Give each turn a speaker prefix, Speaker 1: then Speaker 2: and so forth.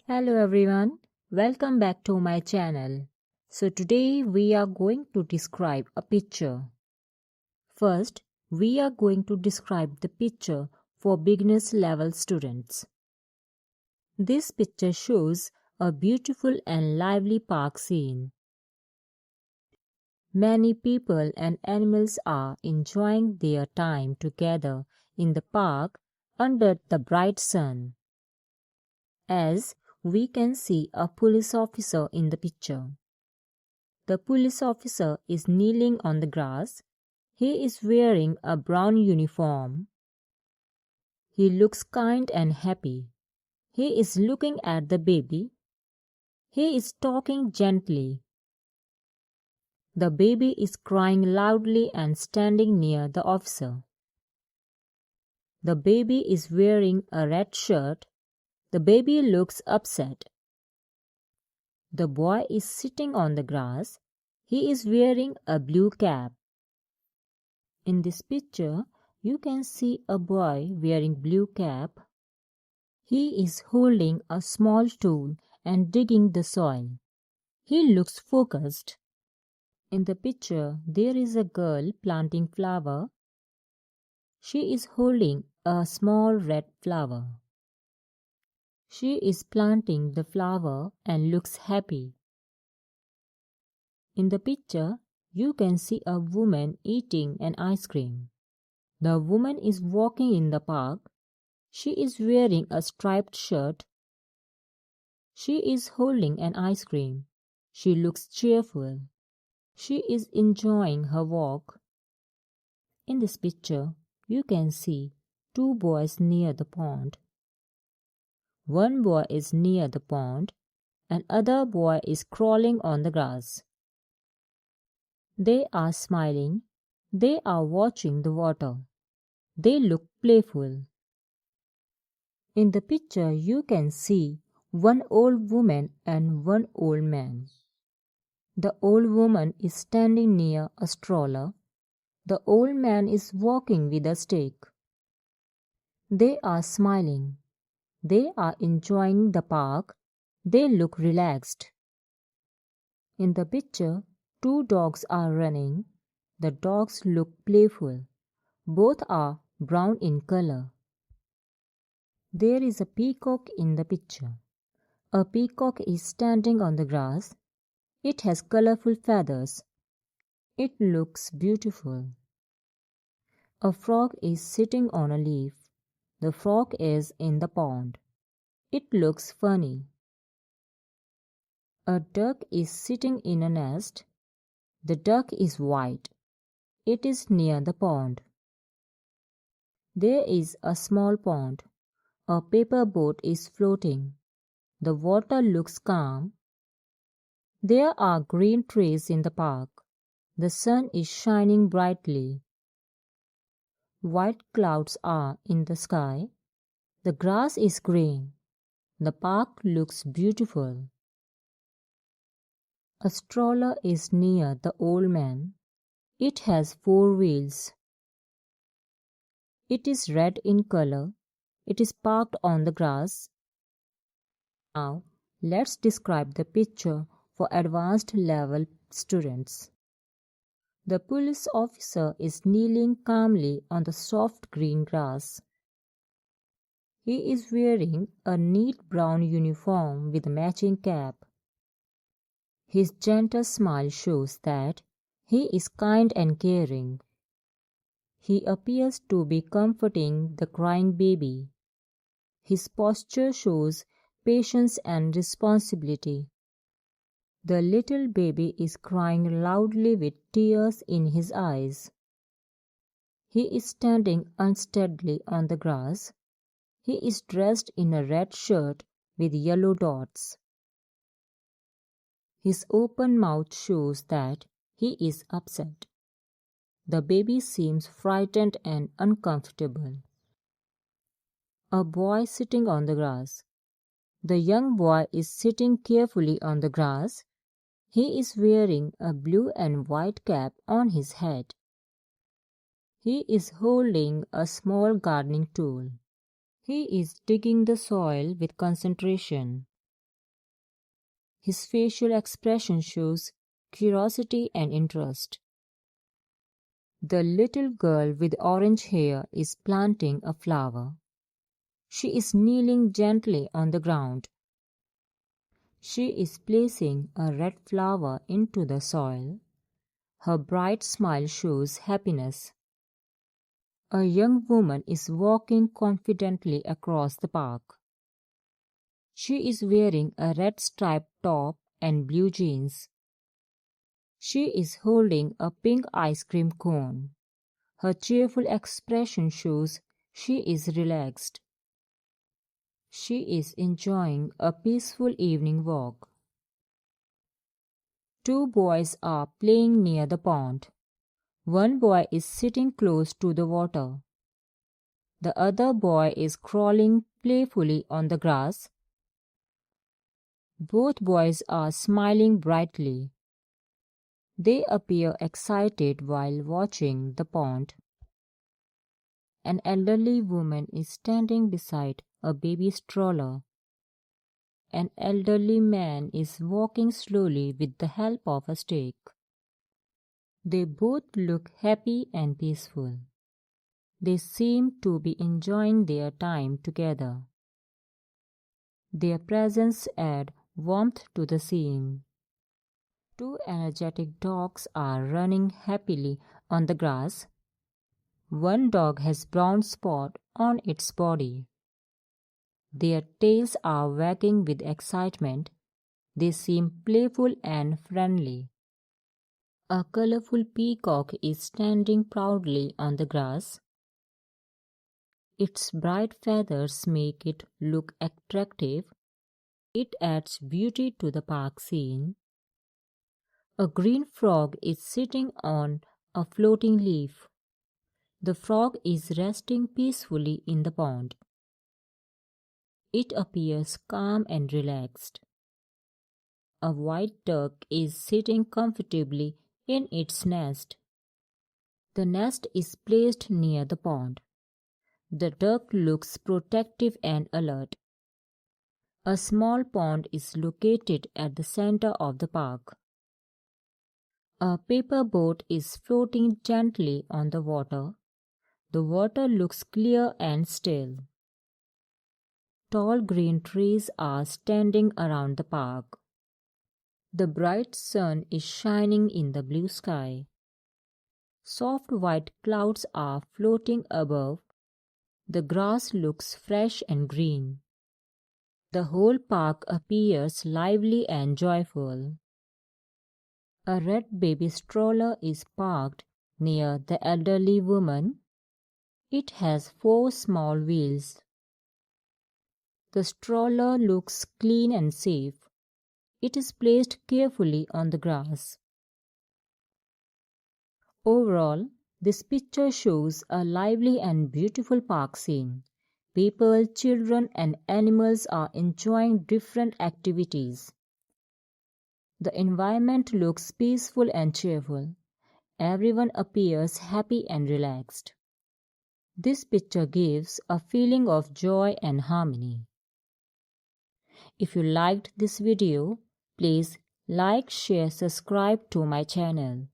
Speaker 1: Hello everyone, welcome back to my channel. So today we are going to describe a picture. First, we are going to describe the picture for beginners level students. This picture shows a beautiful and lively park scene. Many people and animals are enjoying their time together in the park under the bright sun. As we can see a police officer in the picture. The police officer is kneeling on the grass. He is wearing a brown uniform. He looks kind and happy. He is looking at the baby. He is talking gently. The baby is crying loudly and standing near the officer. The baby is wearing a red shirt. The baby looks upset. The boy is sitting on the grass. He is wearing a blue cap. In this picture, you can see a boy wearing blue cap. He is holding a small tool and digging the soil. He looks focused. In the picture, there is a girl planting flower. She is holding a small red flower. She is planting the flower and looks happy. In the picture, you can see a woman eating an ice cream. The woman is walking in the park. She is wearing a striped shirt. She is holding an ice cream. She looks cheerful. She is enjoying her walk. In this picture, you can see two boys near the pond. One boy is near the pond and other boy is crawling on the grass. They are smiling. They are watching the water. They look playful. In the picture, you can see one old woman and one old man. The old woman is standing near a stroller. The old man is walking with a stick. They are smiling. They are enjoying the park. They look relaxed. In the picture, two dogs are running. The dogs look playful. Both are brown in color. There is a peacock in the picture. A peacock is standing on the grass. It has colorful feathers. It looks beautiful. A frog is sitting on a leaf. The frog is in the pond. It looks funny. A duck is sitting in a nest. The duck is white. It is near the pond. There is a small pond. A paper boat is floating. The water looks calm. There are green trees in the park. The sun is shining brightly. White clouds are in the sky. The grass is green. The park looks beautiful. A stroller is near the old man. It has 4 wheels. It is red in color. It is parked on the grass. Now, let's describe the picture for advanced level students. The police officer is kneeling calmly on the soft green grass. He is wearing a neat brown uniform with a matching cap. His gentle smile shows that he is kind and caring. He appears to be comforting the crying baby. His posture shows patience and responsibility. The little baby is crying loudly with tears in his eyes. He is standing unsteadily on the grass. He is dressed in a red shirt with yellow dots. His open mouth shows that he is upset. The baby seems frightened and uncomfortable. A boy sitting on the grass. The young boy is sitting carefully on the grass. He is wearing a blue and white cap on his head. He is holding a small gardening tool. He is digging the soil with concentration. His facial expression shows curiosity and interest. The little girl with orange hair is planting a flower. She is kneeling gently on the ground. She is placing a red flower into the soil. Her bright smile shows happiness. A young woman is walking confidently across the park. She is wearing a red striped top and blue jeans. She is holding a pink ice cream cone. Her cheerful expression shows she is relaxed. She is enjoying a peaceful evening walk. Two boys are playing near the pond. One boy is sitting close to the water. The other boy is crawling playfully on the grass. Both boys are smiling brightly. They appear excited while watching the pond. An elderly woman is standing beside a baby stroller. An elderly man is walking slowly with the help of a stick. They both look happy and peaceful. They seem to be enjoying their time together. Their presence adds warmth to the scene. Two energetic dogs are running happily on the grass. One dog has brown spot on its body. Their tails are wagging with excitement. They seem playful and friendly. A colorful peacock is standing proudly on the grass. Its bright feathers make it look attractive. It adds beauty to the park scene. A green frog is sitting on a floating leaf. The frog is resting peacefully in the pond. It appears calm and relaxed. A white duck is sitting comfortably in its nest. The nest is placed near the pond. The duck looks protective and alert. A small pond is located at the center of the park. A paper boat is floating gently on the water. The water looks clear and still. Tall green trees are standing around the park. The bright sun is shining in the blue sky. Soft white clouds are floating above. The grass looks fresh and green. The whole park appears lively and joyful. A red baby stroller is parked near the elderly woman. It has 4 small wheels. The stroller looks clean and safe. It is placed carefully on the grass. Overall, this picture shows a lively and beautiful park scene. People, children, and animals are enjoying different activities. The environment looks peaceful and cheerful. Everyone appears happy and relaxed. This picture gives a feeling of joy and harmony. If you liked this video, please like, share, subscribe to my channel.